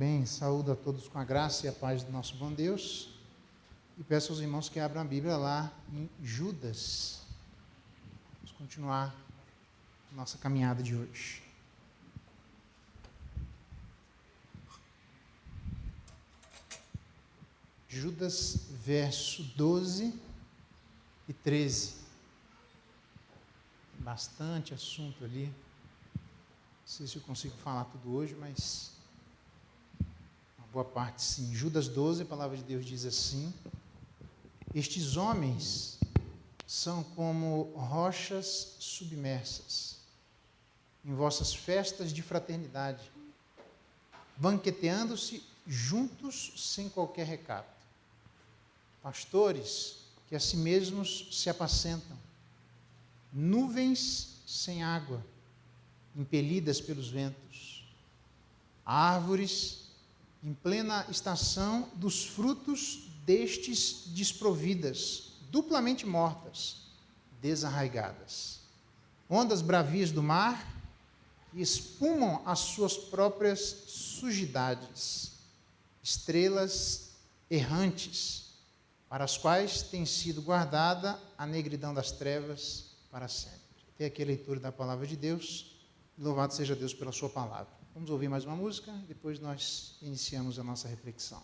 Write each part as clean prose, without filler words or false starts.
Bem, saúdo a todos com a graça e a paz do nosso bom Deus. E peço aos irmãos que abram a Bíblia lá em Judas. Vamos continuar a nossa caminhada de hoje. Judas, verso 12 e 13. Bastante assunto ali. Não sei se eu consigo falar tudo hoje, mas uma boa parte sim. Judas 12, a palavra de Deus diz assim: estes homens são como rochas submersas em vossas festas de fraternidade, banqueteando-se juntos sem qualquer recato. Pastores que a si mesmos se apacentam, nuvens sem água, impelidas pelos ventos, árvores em plena estação dos frutos destes desprovidas, duplamente mortas, desarraigadas, ondas bravias do mar que espumam as suas próprias sujidades, estrelas errantes, para as quais tem sido guardada a negridão das trevas para sempre. Até aqui a leitura da palavra de Deus. Louvado seja Deus pela sua palavra. Vamos ouvir mais uma música, depois nós iniciamos a nossa reflexão.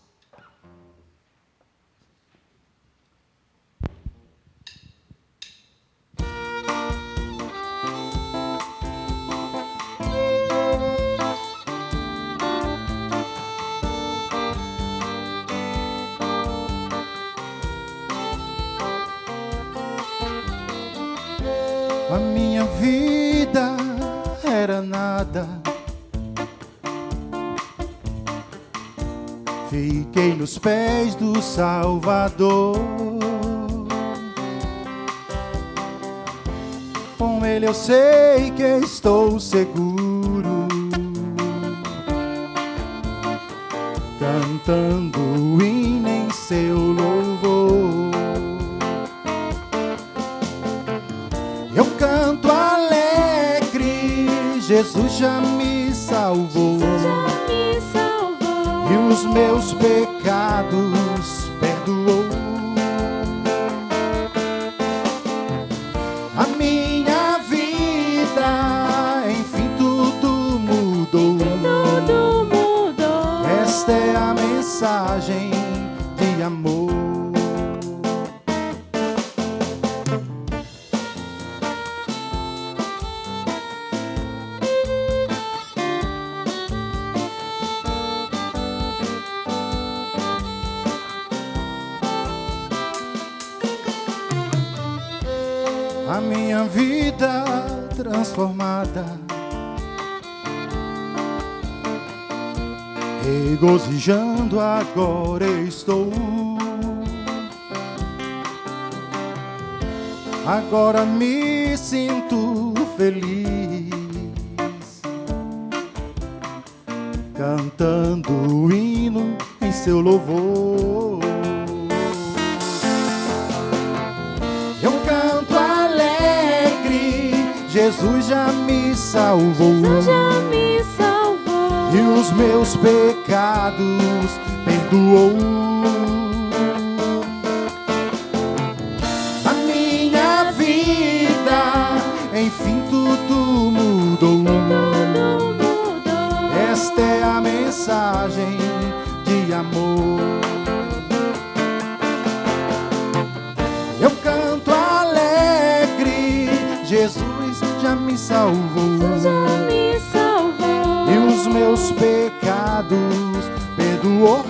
A minha vida era nada, fiquei nos pés do Salvador. Com Ele eu sei que estou seguro, cantando o hino em seu louvor. Eu canto alegre, Jesus já me salvou, e os meus pecados perdoou. A minha vida, enfim, tudo mudou. Esta é a mensagem de amor. A minha vida transformada, regozijando agora estou. Agora me sinto feliz, cantando o hino em seu louvor. Eu canto alegre, Jesus já me salvou, e os meus pecados perdoou. A minha vida, enfim, tudo mudou. Esta é a mensagem de amor. Eu canto alegre, Jesus já me salvou, e os meus pecados perdoou.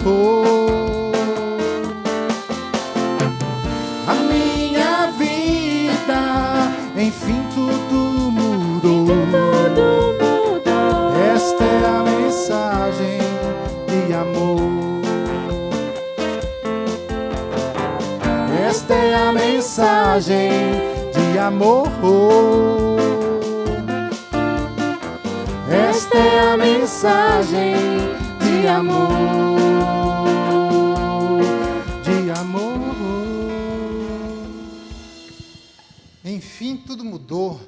A minha vida, enfim, tudo mudou. Esta é a mensagem de amor. Esta é a mensagem de amor. Esta é a mensagem de amor, de amor. Enfim, tudo mudou.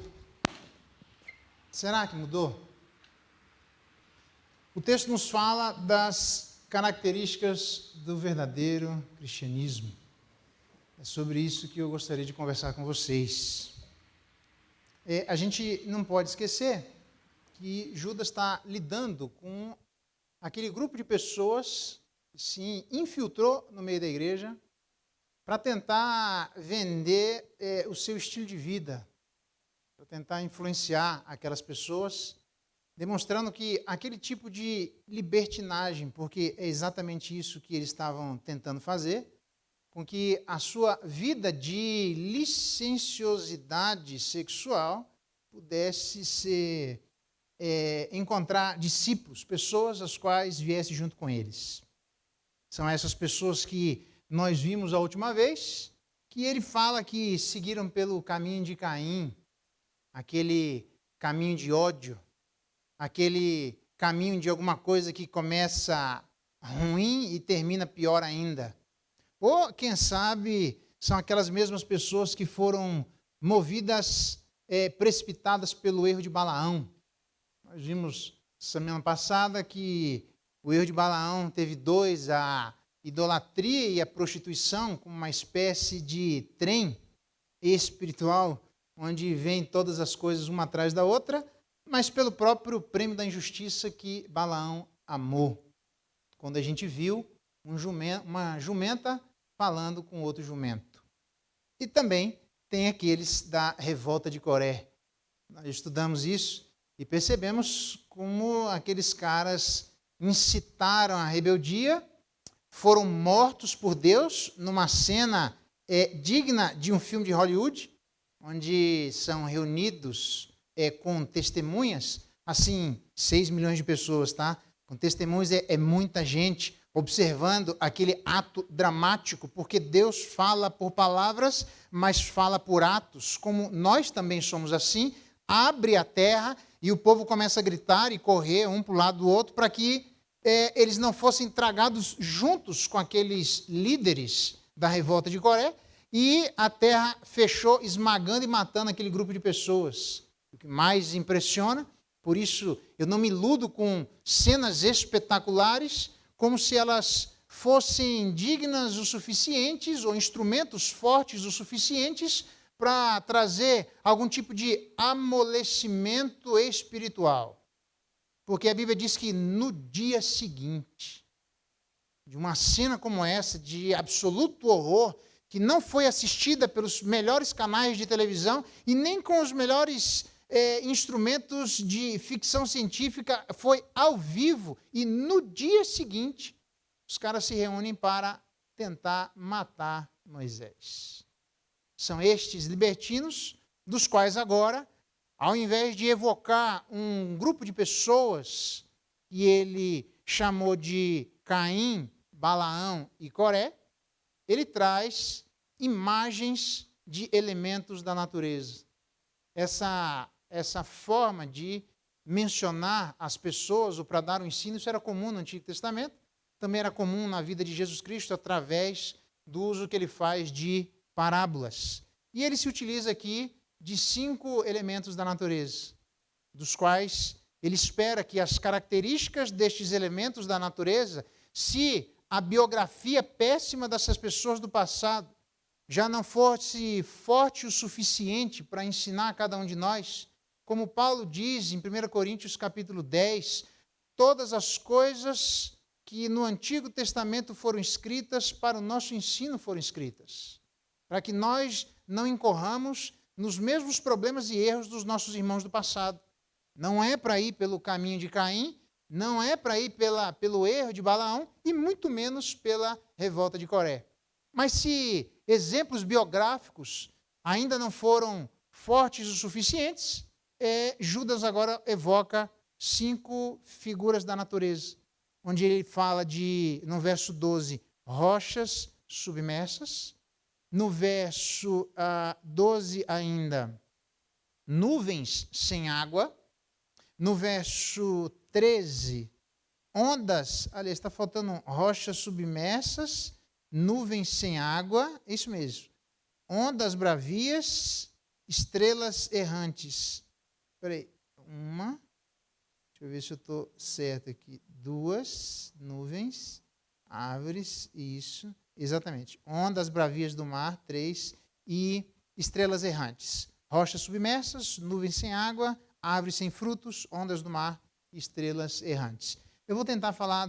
Será que mudou? O texto nos fala das características do verdadeiro cristianismo. É sobre isso que eu gostaria de conversar com vocês. A gente não pode esquecer que Judas está lidando com aquele grupo de pessoas que se infiltrou no meio da igreja para tentar vender o seu estilo de vida, para tentar influenciar aquelas pessoas, demonstrando que aquele tipo de libertinagem, porque é exatamente isso que eles estavam tentando fazer, com que a sua vida de licenciosidade sexual pudesse encontrar discípulos, pessoas as quais viesse junto com eles. São essas pessoas que nós vimos a última vez, que ele fala que seguiram pelo caminho de Caim, aquele caminho de ódio, aquele caminho de alguma coisa que começa ruim e termina pior ainda. Ou, quem sabe, são aquelas mesmas pessoas que foram movidas, precipitadas pelo erro de Balaão. Nós vimos semana passada que o erro de Balaão teve dois, a idolatria e a prostituição, como uma espécie de trem espiritual, onde vem todas as coisas uma atrás da outra, mas pelo próprio prêmio da injustiça que Balaão amou. Quando a gente viu uma jumenta falando com outro jumento. E também tem aqueles da revolta de Coré. Nós estudamos isso e percebemos como aqueles caras incitaram a rebeldia, foram mortos por Deus numa cena digna de um filme de Hollywood, onde são reunidos com testemunhas, assim, 6 milhões de pessoas, tá? Com testemunhas é muita gente observando aquele ato dramático, porque Deus fala por palavras, mas fala por atos, como nós também somos assim, abre a terra e o povo começa a gritar e correr um para o lado do outro para que eles não fossem tragados juntos com aqueles líderes da revolta de Coré, e a terra fechou, esmagando e matando aquele grupo de pessoas. O que mais impressiona, por isso eu não me iludo com cenas espetaculares, como se elas fossem dignas o suficientes, ou instrumentos fortes o suficientes, para trazer algum tipo de amolecimento espiritual. Porque a Bíblia diz que no dia seguinte, de uma cena como essa, de absoluto horror, que não foi assistida pelos melhores canais de televisão e nem com os melhores instrumentos de ficção científica, foi ao vivo, e no dia seguinte, os caras se reúnem para tentar matar Moisés. São estes libertinos, dos quais agora, ao invés de evocar um grupo de pessoas que ele chamou de Caim, Balaão e Coré, ele traz imagens de elementos da natureza. Essa forma de mencionar as pessoas ou para dar um ensino, isso era comum no Antigo Testamento, também era comum na vida de Jesus Cristo através do uso que ele faz de parábolas. E ele se utiliza aqui de 5 elementos da natureza, dos quais ele espera que as características destes elementos da natureza, se a biografia péssima dessas pessoas do passado já não fosse forte o suficiente para ensinar a cada um de nós, como Paulo diz em 1 Coríntios capítulo 10, todas as coisas que no Antigo Testamento foram escritas para o nosso ensino foram escritas, para que nós não incorramos nos mesmos problemas e erros dos nossos irmãos do passado. Não é para ir pelo caminho de Caim, não é para ir pelo erro de Balaão e muito menos pela revolta de Coré. Mas se exemplos biográficos ainda não foram fortes o suficientes, Judas agora evoca 5 figuras da natureza, onde ele fala no verso 12, rochas submersas, no verso 12 ainda, nuvens sem água, no verso 13, ondas, aliás, está faltando rochas submersas, nuvens sem água, isso mesmo, ondas bravias, estrelas errantes. Espera aí, deixa Deixa eu ver se eu estou certo aqui. 2 nuvens, árvores, isso, exatamente. Ondas bravias do mar, 3, e estrelas errantes. Rochas submersas, nuvens sem água, árvores sem frutos, ondas do mar, estrelas errantes. Eu vou tentar falar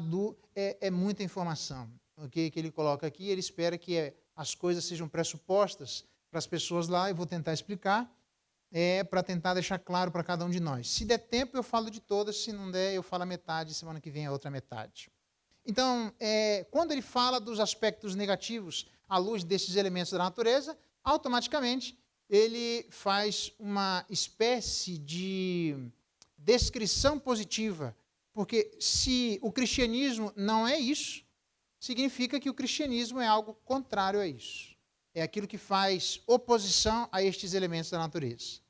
é muita informação, ok? Que ele coloca aqui. Ele espera que as coisas sejam pressupostas para as pessoas lá. Eu vou tentar explicar, para tentar deixar claro para cada um de nós. Se der tempo, eu falo de todas. Se não der, eu falo a metade. Semana que vem a outra metade. Então, quando ele fala dos aspectos negativos à luz desses elementos da natureza, automaticamente ele faz uma espécie de descrição positiva. Porque se o cristianismo não é isso, significa que o cristianismo é algo contrário a isso. É aquilo que faz oposição a estes elementos da natureza.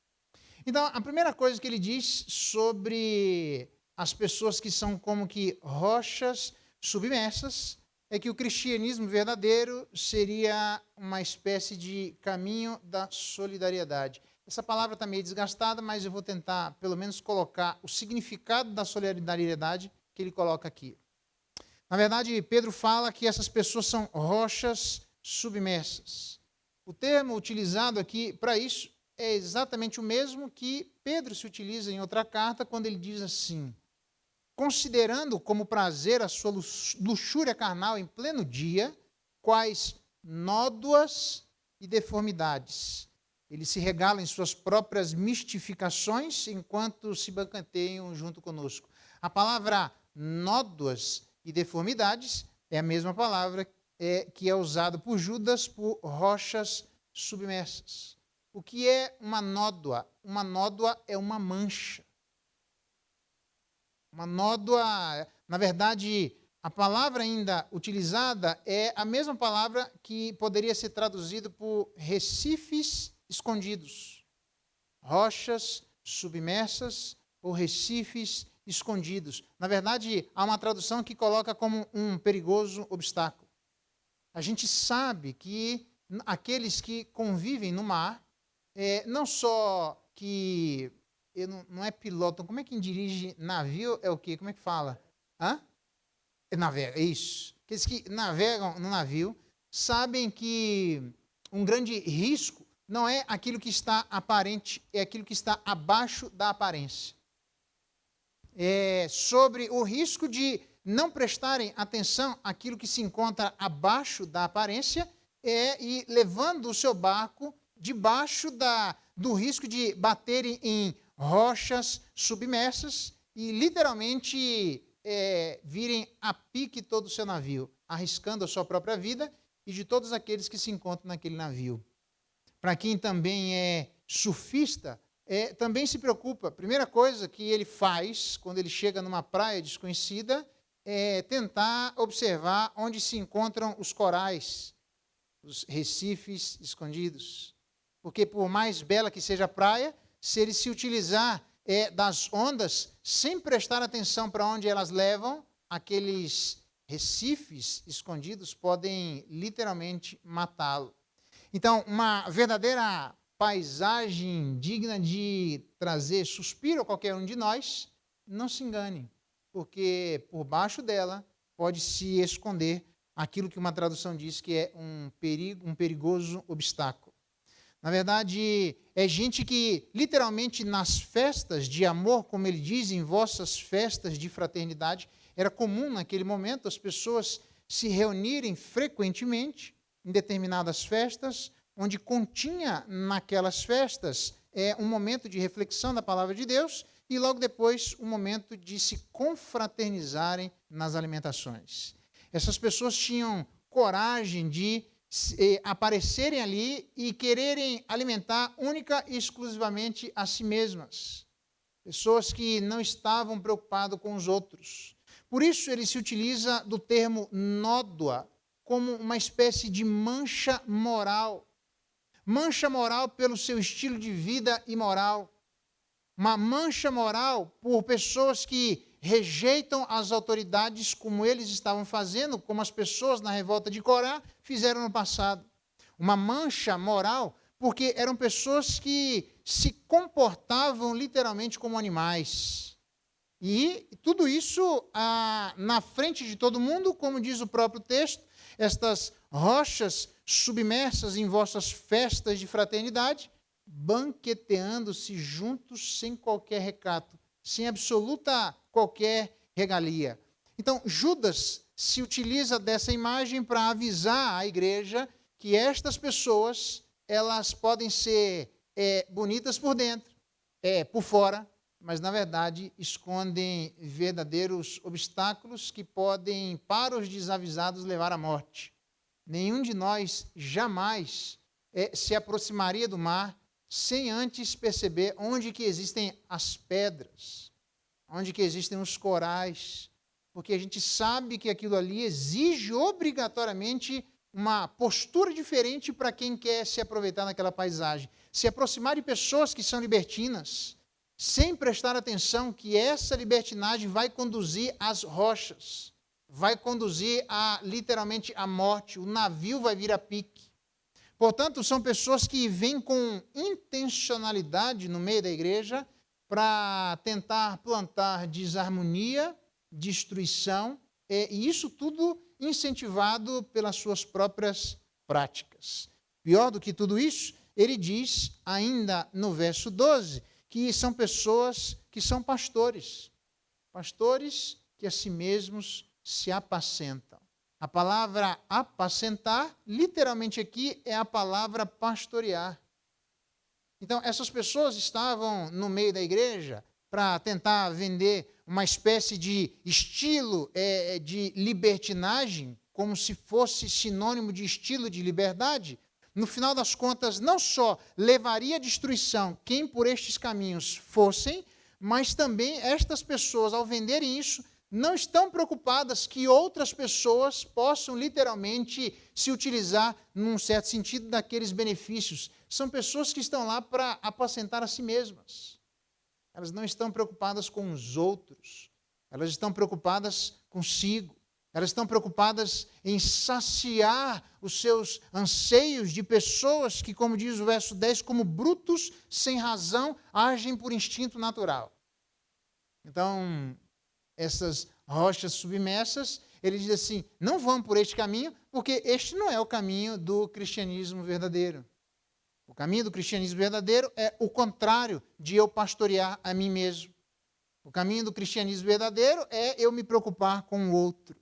Então, a primeira coisa que ele diz sobre as pessoas que são como que rochas submersas é que o cristianismo verdadeiro seria uma espécie de caminho da solidariedade. Essa palavra está meio desgastada, mas eu vou tentar, pelo menos, colocar o significado da solidariedade que ele coloca aqui. Na verdade, Pedro fala que essas pessoas são rochas submersas. O termo utilizado aqui para isso é exatamente o mesmo que Pedro se utiliza em outra carta, quando ele diz assim: considerando como prazer a sua luxúria carnal em pleno dia, quais nódoas e deformidades. Eles se regalam em suas próprias mistificações enquanto se bancanteiam junto conosco. A palavra nódoas e deformidades é a mesma palavra que é usada por Judas por rochas submersas. O que é uma nódoa? Uma nódoa é uma mancha. Uma nódoa, na verdade, a palavra ainda utilizada é a mesma palavra que poderia ser traduzido por recifes escondidos. Rochas submersas ou recifes escondidos. Na verdade, há uma tradução que coloca como um perigoso obstáculo. A gente sabe que aqueles que convivem no mar, não só que não é piloto, como é que dirige navio? É o quê? Como é que fala? Navega, isso. Aqueles que navegam no navio sabem que um grande risco não é aquilo que está aparente, é aquilo que está abaixo da aparência. É sobre o risco de não prestarem atenção àquilo que se encontra abaixo da aparência e levando o seu barco debaixo do risco de baterem em rochas submersas e literalmente virem a pique todo o seu navio, arriscando a sua própria vida e de todos aqueles que se encontram naquele navio. Para quem também é surfista, também se preocupa. A primeira coisa que ele faz quando ele chega numa praia desconhecida é tentar observar onde se encontram os corais, os recifes escondidos. Porque por mais bela que seja a praia, se ele se utilizar das ondas, sem prestar atenção para onde elas levam, aqueles recifes escondidos podem literalmente matá-lo. Então, uma verdadeira paisagem digna de trazer suspiro a qualquer um de nós, não se engane, porque por baixo dela pode se esconder aquilo que uma tradução diz que é um perigoso obstáculo. Na verdade, é gente que, literalmente, nas festas de amor, como ele diz, em vossas festas de fraternidade, era comum naquele momento as pessoas se reunirem frequentemente em determinadas festas, onde continha naquelas festas um momento de reflexão da palavra de Deus e logo depois um momento de se confraternizarem nas alimentações. Essas pessoas tinham coragem de aparecerem ali e quererem alimentar única e exclusivamente a si mesmas. Pessoas que não estavam preocupadas com os outros. Por isso ele se utiliza do termo nódoa como uma espécie de mancha moral. Mancha moral pelo seu estilo de vida imoral. Uma mancha moral por pessoas que rejeitam as autoridades como eles estavam fazendo, como as pessoas na revolta de Corá fizeram no passado. Uma mancha moral porque eram pessoas que se comportavam literalmente como animais. E tudo isso na frente de todo mundo, como diz o próprio texto, estas rochas submersas em vossas festas de fraternidade, banqueteando-se juntos sem qualquer recato, sem absoluta qualquer regalia. Então, Judas se utiliza dessa imagem para avisar a igreja que estas pessoas, elas podem ser bonitas por dentro, por fora, mas, na verdade, escondem verdadeiros obstáculos que podem, para os desavisados, levar à morte. Nenhum de nós jamais se aproximaria do mar sem antes perceber onde que existem as pedras, onde que existem os corais, porque a gente sabe que aquilo ali exige obrigatoriamente uma postura diferente para quem quer se aproveitar naquela paisagem. Se aproximar de pessoas que são libertinas, sem prestar atenção que essa libertinagem vai conduzir às rochas, vai conduzir literalmente à morte, o navio vai vir a pique. Portanto, são pessoas que vêm com intencionalidade no meio da igreja para tentar plantar desarmonia, destruição, e isso tudo incentivado pelas suas próprias práticas. Pior do que tudo isso, ele diz ainda no verso 12, que são pessoas que são pastores que a si mesmos se apacentam. A palavra apacentar, literalmente aqui, é a palavra pastorear. Então, essas pessoas estavam no meio da igreja para tentar vender uma espécie de estilo de libertinagem, como se fosse sinônimo de estilo de liberdade. No final das contas, não só levaria à destruição quem por estes caminhos fossem, mas também estas pessoas, ao venderem isso, não estão preocupadas que outras pessoas possam literalmente se utilizar, num certo sentido, daqueles benefícios. São pessoas que estão lá para apacentar a si mesmas. Elas não estão preocupadas com os outros. Elas estão preocupadas consigo. Elas estão preocupadas em saciar os seus anseios de pessoas que, como diz o verso 10, como brutos, sem razão, agem por instinto natural. Então, essas rochas submersas, ele diz assim, não vão por este caminho, porque este não é o caminho do cristianismo verdadeiro. O caminho do cristianismo verdadeiro é o contrário de eu pastorear a mim mesmo. O caminho do cristianismo verdadeiro é eu me preocupar com o outro.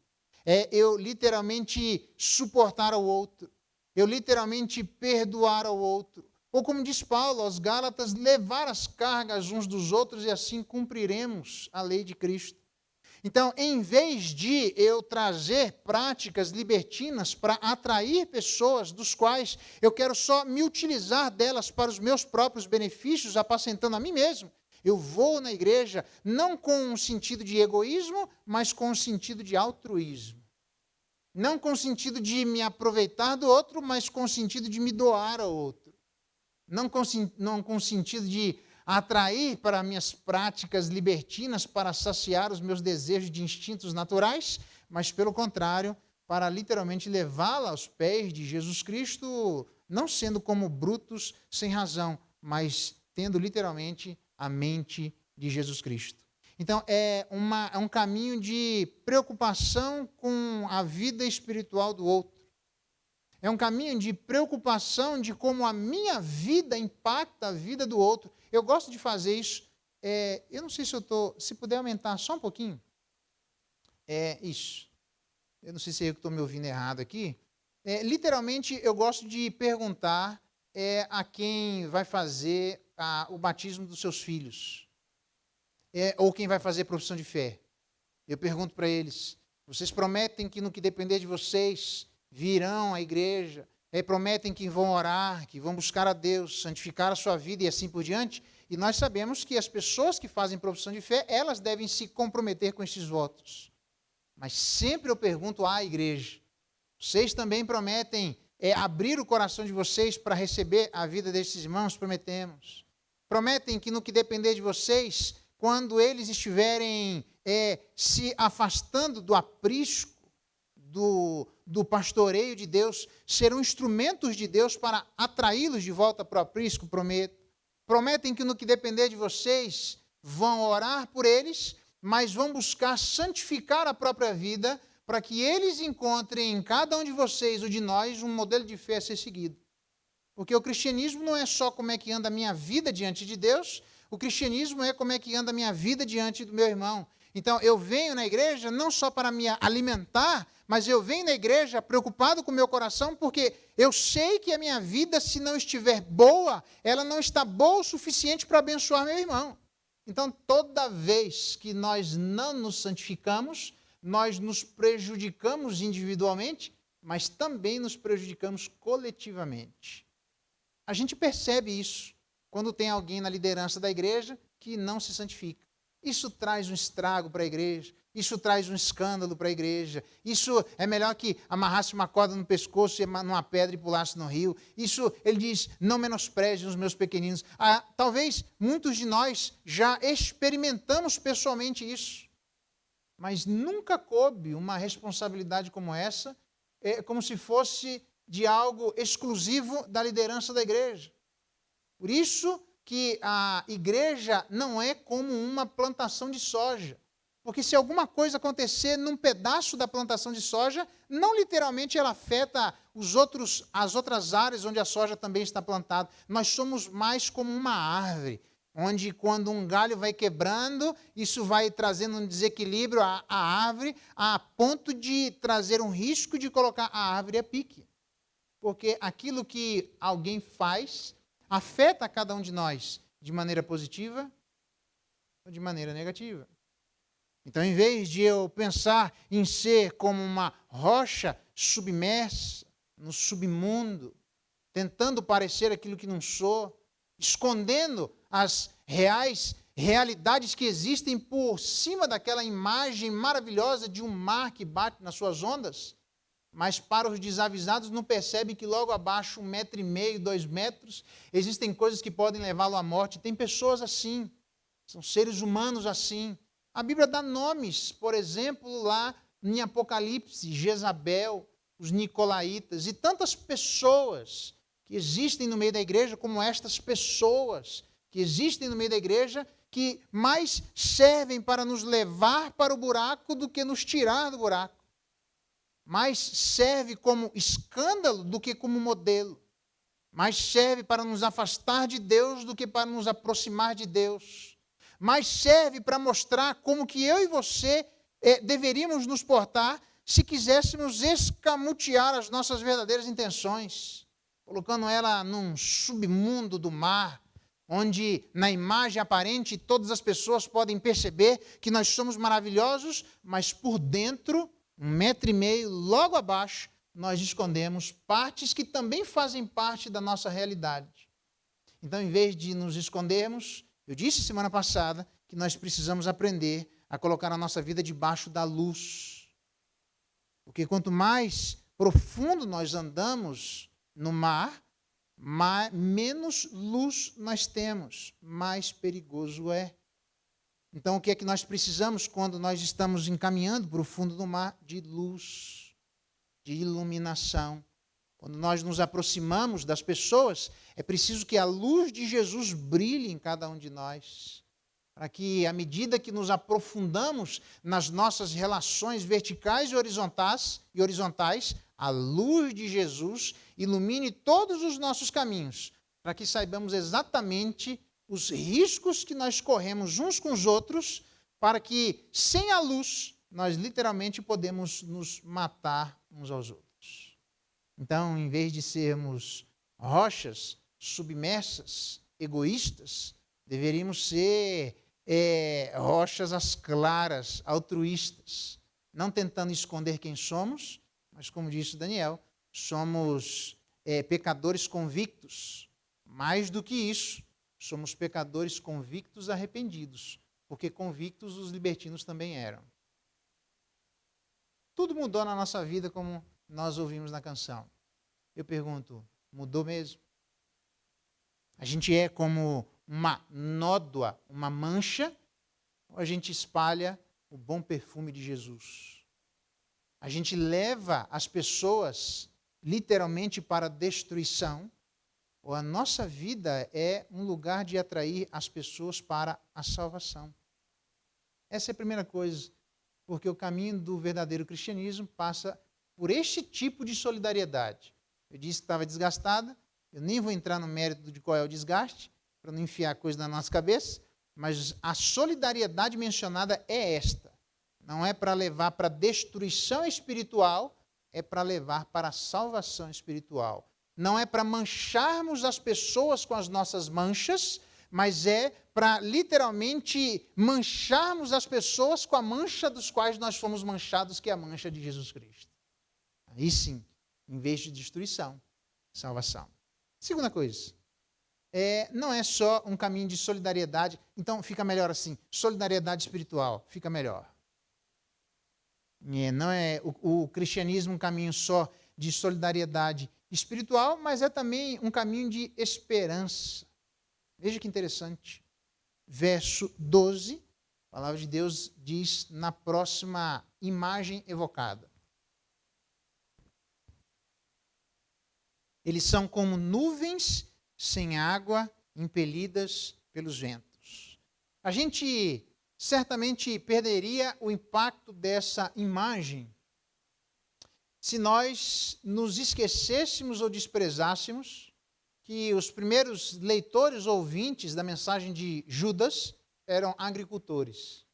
É eu literalmente suportar ao outro. Eu literalmente perdoar ao outro. Ou como diz Paulo aos Gálatas, levar as cargas uns dos outros e assim cumpriremos a lei de Cristo. Então, em vez de eu trazer práticas libertinas para atrair pessoas dos quais eu quero só me utilizar delas para os meus próprios benefícios, apacentando a mim mesmo, eu vou na igreja não com um sentido de egoísmo, mas com um sentido de altruísmo. Não com o sentido de me aproveitar do outro, mas com o sentido de me doar ao outro. Não com o sentido de atrair para minhas práticas libertinas, para saciar os meus desejos de instintos naturais, mas, pelo contrário, para literalmente levá-la aos pés de Jesus Cristo, não sendo como brutos sem razão, mas tendo literalmente a mente de Jesus Cristo. Então, é um caminho de preocupação com a vida espiritual do outro. É um caminho de preocupação de como a minha vida impacta a vida do outro. Eu gosto de fazer isso. Eu não sei se puder aumentar só um pouquinho. Isso. Eu não sei se eu estou me ouvindo errado aqui. Literalmente, eu gosto de perguntar a quem vai fazer o batismo dos seus filhos. Ou quem vai fazer profissão de fé. Eu pergunto para eles, vocês prometem que no que depender de vocês, virão à igreja, prometem que vão orar, que vão buscar a Deus, santificar a sua vida e assim por diante? E nós sabemos que as pessoas que fazem profissão de fé, elas devem se comprometer com esses votos. Mas sempre eu pergunto à igreja, vocês também prometem abrir o coração de vocês para receber a vida desses irmãos? Prometemos. Prometem que no que depender de vocês, quando eles estiverem se afastando do aprisco, do pastoreio de Deus, serão instrumentos de Deus para atraí-los de volta para o aprisco? Prometem que no que depender de vocês, vão orar por eles mas vão buscar santificar a própria vida para que eles encontrem em cada um de vocês, ou de nós, um modelo de fé a ser seguido. Porque o cristianismo não é só como é que anda a minha vida diante de Deus, o cristianismo é como é que anda a minha vida diante do meu irmão. Então, eu venho na igreja não só para me alimentar, mas eu venho na igreja preocupado com o meu coração, porque eu sei que a minha vida, se não estiver boa, ela não está boa o suficiente para abençoar meu irmão. Então, toda vez que nós não nos santificamos, nós nos prejudicamos individualmente, mas também nos prejudicamos coletivamente. A gente percebe isso quando tem alguém na liderança da igreja que não se santifica. Isso traz um estrago para a igreja, isso traz um escândalo para a igreja, isso é melhor que amarrasse uma corda no pescoço e numa pedra e pulasse no rio. Isso, ele diz, não menospreze os meus pequeninos. Talvez muitos de nós já experimentamos pessoalmente isso, mas nunca coube uma responsabilidade como essa, como se fosse de algo exclusivo da liderança da igreja. Por isso que a igreja não é como uma plantação de soja. Porque se alguma coisa acontecer num pedaço da plantação de soja, não literalmente ela afeta as outras áreas onde a soja também está plantada. Nós somos mais como uma árvore, onde quando um galho vai quebrando, isso vai trazendo um desequilíbrio à árvore, a ponto de trazer um risco de colocar a árvore a pique. Porque aquilo que alguém faz afeta a cada um de nós de maneira positiva ou de maneira negativa. Então, em vez de eu pensar em ser como uma rocha submersa no submundo, tentando parecer aquilo que não sou, escondendo as realidades que existem por cima daquela imagem maravilhosa de um mar que bate nas suas ondas, mas para os desavisados não percebem que logo abaixo, 1,5 metro, 2 metros, existem coisas que podem levá-lo à morte. Tem pessoas assim, são seres humanos assim. A Bíblia dá nomes, por exemplo, lá em Apocalipse, Jezabel, os nicolaítas e tantas pessoas que existem no meio da igreja, como estas pessoas que existem no meio da igreja, que mais servem para nos levar para o buraco do que nos tirar do buraco. Mais serve como escândalo do que como modelo. Mais serve para nos afastar de Deus do que para nos aproximar de Deus. Mais serve para mostrar como que eu e você deveríamos nos portar se quiséssemos escamotear as nossas verdadeiras intenções, colocando ela num submundo do mar, onde na imagem aparente todas as pessoas podem perceber que nós somos maravilhosos, mas por dentro, 1,5 metro, logo abaixo, nós escondemos partes que também fazem parte da nossa realidade. Então, em vez de nos escondermos, eu disse semana passada que nós precisamos aprender a colocar a nossa vida debaixo da luz. Porque quanto mais profundo nós andamos no mar, menos luz nós temos, mais perigoso é. Então, o que é que nós precisamos quando nós estamos encaminhando para o fundo do mar? De luz, de iluminação. Quando nós nos aproximamos das pessoas, é preciso que a luz de Jesus brilhe em cada um de nós, para que, à medida que nos aprofundamos nas nossas relações verticais e horizontais, a luz de Jesus ilumine todos os nossos caminhos, para que saibamos exatamente os riscos que nós corremos uns com os outros, para que, sem a luz, nós literalmente podemos nos matar uns aos outros. Então, em vez de sermos rochas submersas, egoístas, deveríamos ser rochas às claras, altruístas, não tentando esconder quem somos, mas, como disse Daniel, somos pecadores convictos. Mais do que isso, somos pecadores convictos arrependidos, porque convictos os libertinos também eram. Tudo mudou na nossa vida, como nós ouvimos na canção. Eu pergunto, mudou mesmo? A gente é como uma nódoa, uma mancha, ou a gente espalha o bom perfume de Jesus? A gente leva as pessoas literalmente para a destruição, ou a nossa vida é um lugar de atrair as pessoas para a salvação? Essa é a primeira coisa, porque o caminho do verdadeiro cristianismo passa por este tipo de solidariedade. Eu disse que estava desgastada, eu nem vou entrar no mérito de qual é o desgaste, para não enfiar coisa na nossa cabeça, mas a solidariedade mencionada é esta. Não é para levar para destruição espiritual, é para levar para a salvação espiritual. Não é para mancharmos as pessoas com as nossas manchas, mas é para literalmente mancharmos as pessoas com a mancha dos quais nós fomos manchados, que é a mancha de Jesus Cristo. Aí sim, em vez de destruição, salvação. Segunda coisa, não é só um caminho de solidariedade, então fica melhor assim, solidariedade espiritual, fica melhor. Não é o cristianismo um caminho só de solidariedade espiritual, mas é também um caminho de esperança. Veja que interessante. Verso 12, a palavra de Deus diz na próxima imagem evocada. Eles são como nuvens sem água, impelidas pelos ventos. A gente certamente perderia o impacto dessa imagem se nós nos esquecêssemos ou desprezássemos que os primeiros leitores ouvintes da mensagem de Judas eram agricultores.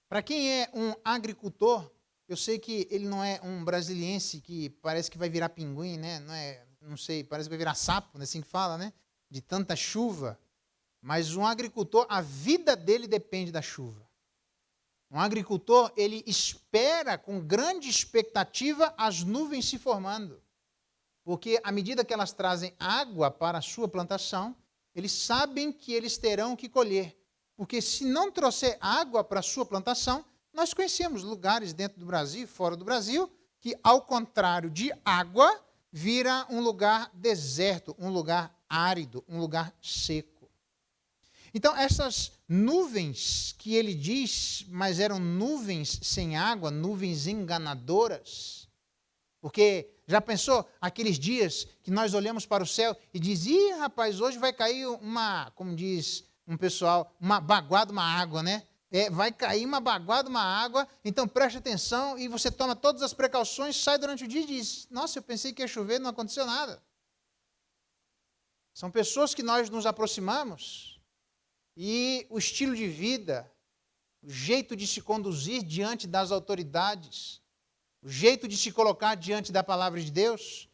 Para quem é um agricultor, eu sei que ele não é um brasiliense que parece que vai virar pinguim, né? Não sei, parece que vai virar sapo, não é assim que fala, né? De tanta chuva. Mas um agricultor, a vida dele depende da chuva. Um agricultor, ele espera com grande expectativa as nuvens se formando. Porque à medida que elas trazem água para a sua plantação, eles sabem que eles terão que colher. Porque se não trouxer água para a sua plantação, nós conhecemos lugares dentro do Brasil e fora do Brasil que, ao contrário de água, vira um lugar deserto, um lugar árido, um lugar seco. Então, essas nuvens que ele diz, mas eram nuvens sem água, nuvens enganadoras, porque já pensou aqueles dias que nós olhamos para o céu e diz, rapaz, hoje vai cair uma, como diz um pessoal, uma baguada, uma água, né? Vai cair uma baguada, uma água, então preste atenção e você toma todas as precauções, sai durante o dia e diz, nossa, eu pensei que ia chover, não aconteceu nada. São pessoas que nós nos aproximamos e o estilo de vida, o jeito de se conduzir diante das autoridades, o jeito de se colocar diante da palavra de Deus,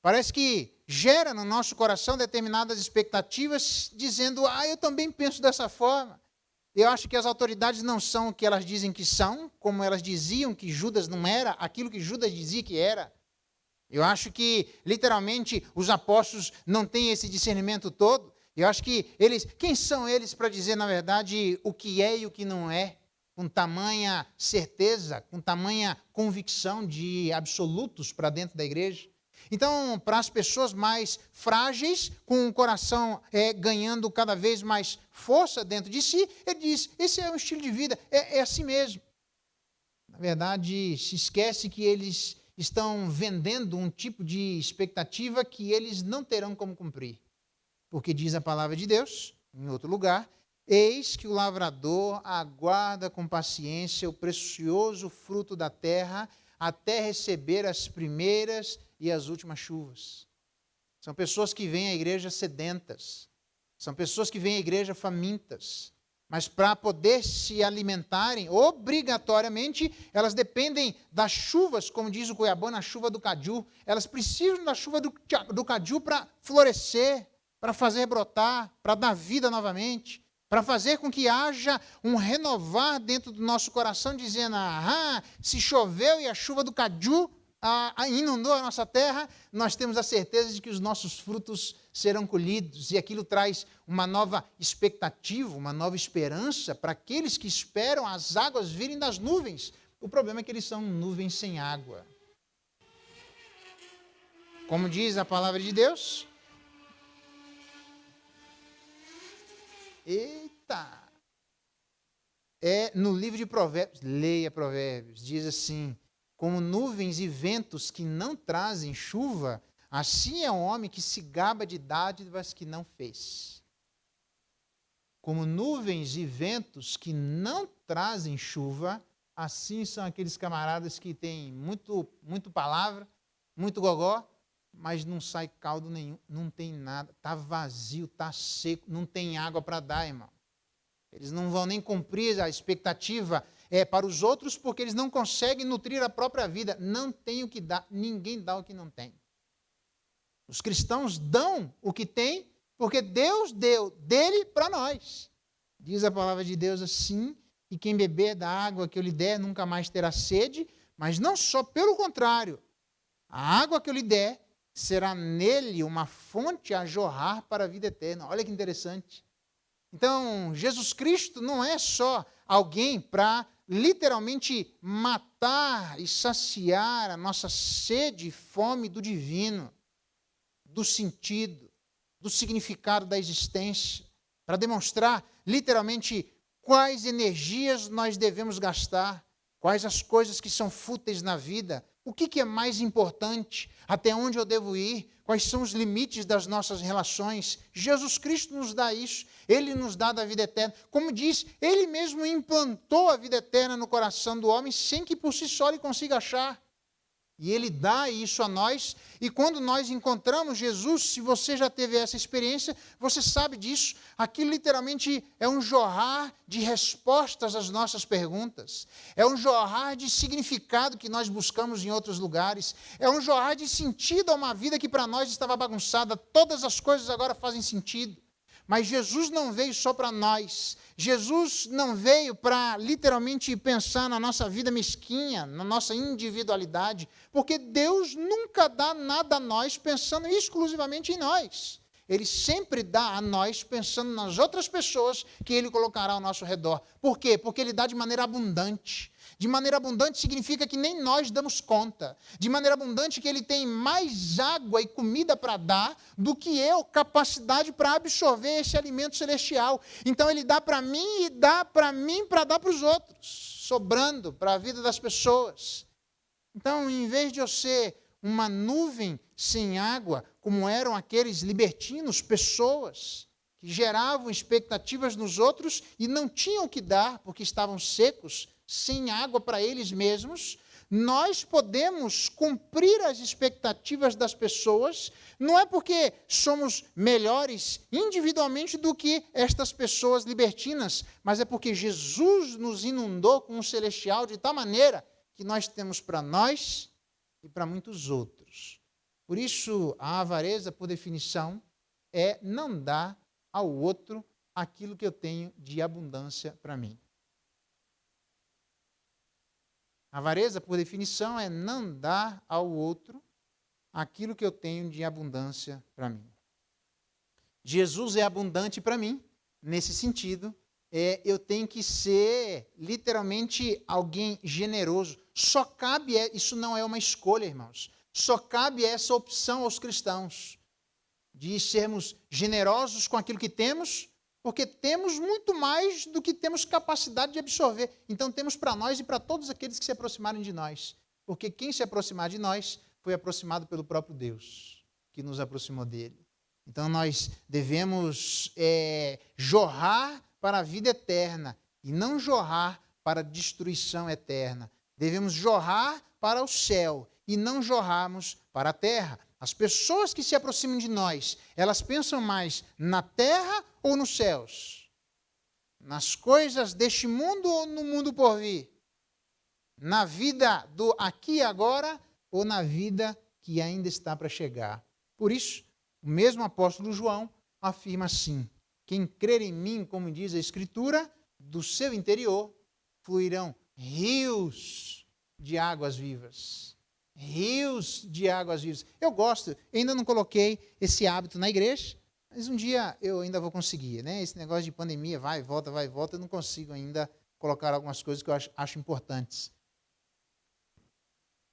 parece que gera no nosso coração determinadas expectativas, dizendo, eu também penso dessa forma. Eu acho que as autoridades não são o que elas dizem que são, como elas diziam que Judas não era, aquilo que Judas dizia que era. Eu acho que, literalmente, os apóstolos não têm esse discernimento todo. Eu acho que quem são eles para dizer, na verdade, o que é e o que não é, com tamanha certeza, com tamanha convicção de absolutos para dentro da igreja? Então, para as pessoas mais frágeis, com o coração ganhando cada vez mais força dentro de si, ele diz, esse é um estilo de vida, é assim mesmo. Na verdade, se esquece que eles estão vendendo um tipo de expectativa que eles não terão como cumprir. Porque diz a palavra de Deus, em outro lugar, eis que o lavrador aguarda com paciência o precioso fruto da terra até receber as primeiras e as últimas chuvas. São pessoas que vêm à igreja sedentas, são pessoas que vêm à igreja famintas, mas para poder se alimentarem, obrigatoriamente, elas dependem das chuvas, como diz o cuiabano, a chuva do caju. Elas precisam da chuva do caju para florescer, para fazer brotar, para dar vida novamente, para fazer com que haja um renovar dentro do nosso coração, dizendo, se choveu e a chuva do caju inundou a nossa terra, nós temos a certeza de que os nossos frutos serão colhidos, e aquilo traz uma nova expectativa, uma nova esperança para aqueles que esperam as águas virem das nuvens. O problema é que eles são nuvens sem água. Como diz a palavra de Deus, no livro de Provérbios, leia Provérbios, diz assim, como nuvens e ventos que não trazem chuva, assim é um homem que se gaba de dádivas que não fez. como nuvens e ventos que não trazem chuva, assim são aqueles camaradas que têm muito palavra, muito gogó, mas não sai caldo nenhum, não tem nada, está vazio, está seco, não tem água para dar, irmão. Eles não vão nem cumprir a expectativa para os outros, porque eles não conseguem nutrir a própria vida. Não tem o que dar, ninguém dá o que não tem. Os cristãos dão o que tem, porque Deus deu dele para nós. Diz a palavra de Deus assim, e quem beber da água que eu lhe der nunca mais terá sede, mas não só, pelo contrário, a água que eu lhe der será nele uma fonte a jorrar para a vida eterna. Olha que interessante. Então, Jesus Cristo não é só alguém para literalmente matar e saciar a nossa sede e fome do divino, do sentido, do significado da existência, para demonstrar literalmente quais energias nós devemos gastar, quais as coisas que são fúteis na vida, o que é mais importante, até onde eu devo ir, quais são os limites das nossas relações. Jesus Cristo nos dá isso, Ele nos dá da vida eterna. Como diz, Ele mesmo implantou a vida eterna no coração do homem sem que por si só ele consiga achar. E Ele dá isso a nós, e quando nós encontramos Jesus, se você já teve essa experiência, você sabe disso, aquilo literalmente é um jorrar de respostas às nossas perguntas, é um jorrar de significado que nós buscamos em outros lugares, é um jorrar de sentido a uma vida que para nós estava bagunçada, todas as coisas agora fazem sentido. Mas Jesus não veio só para nós. Jesus não veio para literalmente pensar na nossa vida mesquinha, na nossa individualidade, porque Deus nunca dá nada a nós pensando exclusivamente em nós. Ele sempre dá a nós pensando nas outras pessoas que Ele colocará ao nosso redor. Por quê? Porque Ele dá de maneira abundante. De maneira abundante significa que nem nós damos conta. De maneira abundante que Ele tem mais água e comida para dar do que eu, capacidade para absorver esse alimento celestial. Então Ele dá para mim e dá para mim para dar para os outros, sobrando para a vida das pessoas. Então, em vez de eu ser uma nuvem sem água, como eram aqueles libertinos, pessoas que geravam expectativas nos outros e não tinham o que dar porque estavam secos, sem água para eles mesmos, nós podemos cumprir as expectativas das pessoas, não é porque somos melhores individualmente do que estas pessoas libertinas, mas é porque Jesus nos inundou com o celestial de tal maneira que nós temos para nós e para muitos outros. Por isso, a avareza, por definição, é não dar ao outro aquilo que eu tenho de abundância para mim. A avareza, por definição, é não dar ao outro aquilo que eu tenho de abundância para mim. Jesus é abundante para mim, nesse sentido, eu tenho que ser literalmente alguém generoso. Só cabe, isso não é uma escolha, irmãos, só cabe essa opção aos cristãos, de sermos generosos com aquilo que temos, porque temos muito mais do que temos capacidade de absorver. Então temos para nós e para todos aqueles que se aproximarem de nós. Porque quem se aproximar de nós foi aproximado pelo próprio Deus, que nos aproximou dele. Então nós devemos jorrar para a vida eterna e não jorrar para a destruição eterna. Devemos jorrar para o céu e não jorrarmos para a terra. As pessoas que se aproximam de nós, elas pensam mais na terra ou nos céus? Nas coisas deste mundo ou no mundo por vir? Na vida do aqui e agora ou na vida que ainda está para chegar? Por isso, o mesmo apóstolo João afirma assim: quem crer em mim, como diz a Escritura, do seu interior fluirão rios de águas vivas. Rios de águas vivas. Eu gosto, ainda não coloquei esse hábito na igreja, mas um dia eu ainda vou conseguir, né? Esse negócio de pandemia, vai e volta, eu não consigo ainda colocar algumas coisas que eu acho importantes.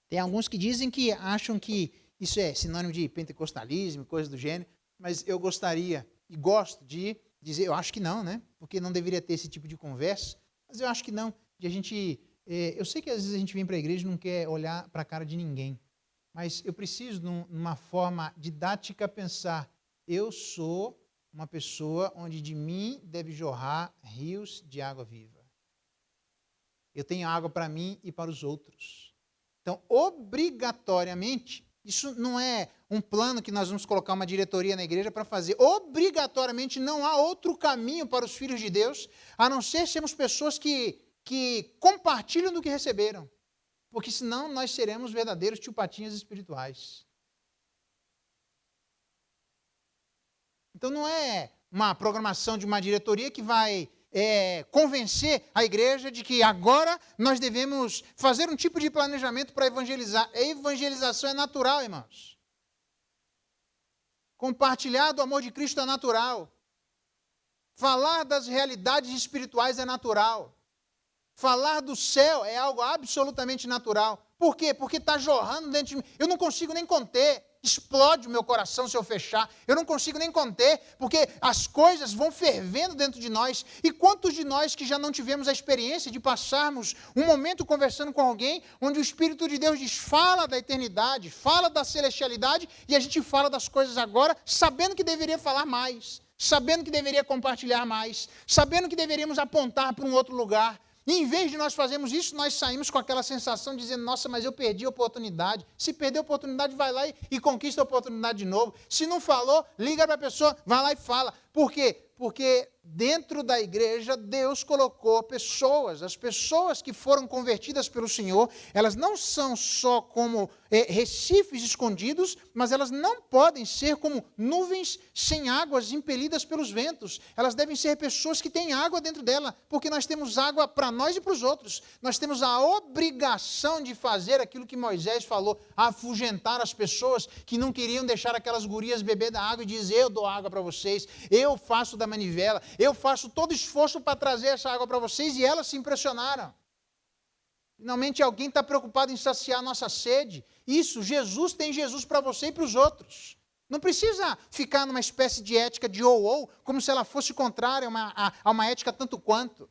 Tem alguns que dizem que acham que isso é sinônimo de pentecostalismo, coisa do gênero, mas eu gostaria e gosto de dizer, eu acho que não, né? Porque não deveria ter esse tipo de conversa, mas eu acho que não, de a gente... Eu sei que às vezes a gente vem para a igreja e não quer olhar para a cara de ninguém, mas eu preciso, numa forma didática, pensar, eu sou uma pessoa onde de mim deve jorrar rios de água viva. Eu tenho água para mim e para os outros. Então, obrigatoriamente, isso não é um plano que nós vamos colocar uma diretoria na igreja para fazer. Obrigatoriamente não há outro caminho para os filhos de Deus, a não ser sermos pessoas que compartilham do que receberam. Porque senão nós seremos verdadeiros tio-patinhas espirituais. Então não é uma programação de uma diretoria que vai convencer a igreja de que agora nós devemos fazer um tipo de planejamento para evangelizar. A evangelização é natural, irmãos. Compartilhar do amor de Cristo é natural. Falar das realidades espirituais é natural. Falar do céu é algo absolutamente natural. Por quê? Porque está jorrando dentro de mim. Eu não consigo nem conter. Explode o meu coração se eu fechar. Eu não consigo nem conter, porque as coisas vão fervendo dentro de nós. E quantos de nós que já não tivemos a experiência de passarmos um momento conversando com alguém, onde o Espírito de Deus diz, fala da eternidade, fala da celestialidade, e a gente fala das coisas agora, sabendo que deveria falar mais, sabendo que deveria compartilhar mais, sabendo que deveríamos apontar para um outro lugar. E em vez de nós fazermos isso, nós saímos com aquela sensação dizendo, nossa, mas eu perdi a oportunidade. Se perder a oportunidade, vai lá e conquista a oportunidade de novo. Se não falou, liga para a pessoa, vai lá e fala. Por quê? Porque dentro da igreja, Deus colocou pessoas. As pessoas que foram convertidas pelo Senhor, elas não são só como recifes escondidos, mas elas não podem ser como nuvens sem águas impelidas pelos ventos. Elas devem ser pessoas que têm água dentro dela, porque nós temos água para nós e para os outros. Nós temos a obrigação de fazer aquilo que Moisés falou, afugentar as pessoas que não queriam deixar aquelas gurias beber da água e dizer, eu dou água para vocês, eu faço da manivela, eu faço todo esforço para trazer essa água para vocês, e elas se impressionaram. Finalmente alguém está preocupado em saciar a nossa sede. Isso, Jesus tem Jesus para você e para os outros. Não precisa ficar numa espécie de ética de ou, como se ela fosse contrária a uma ética tanto quanto.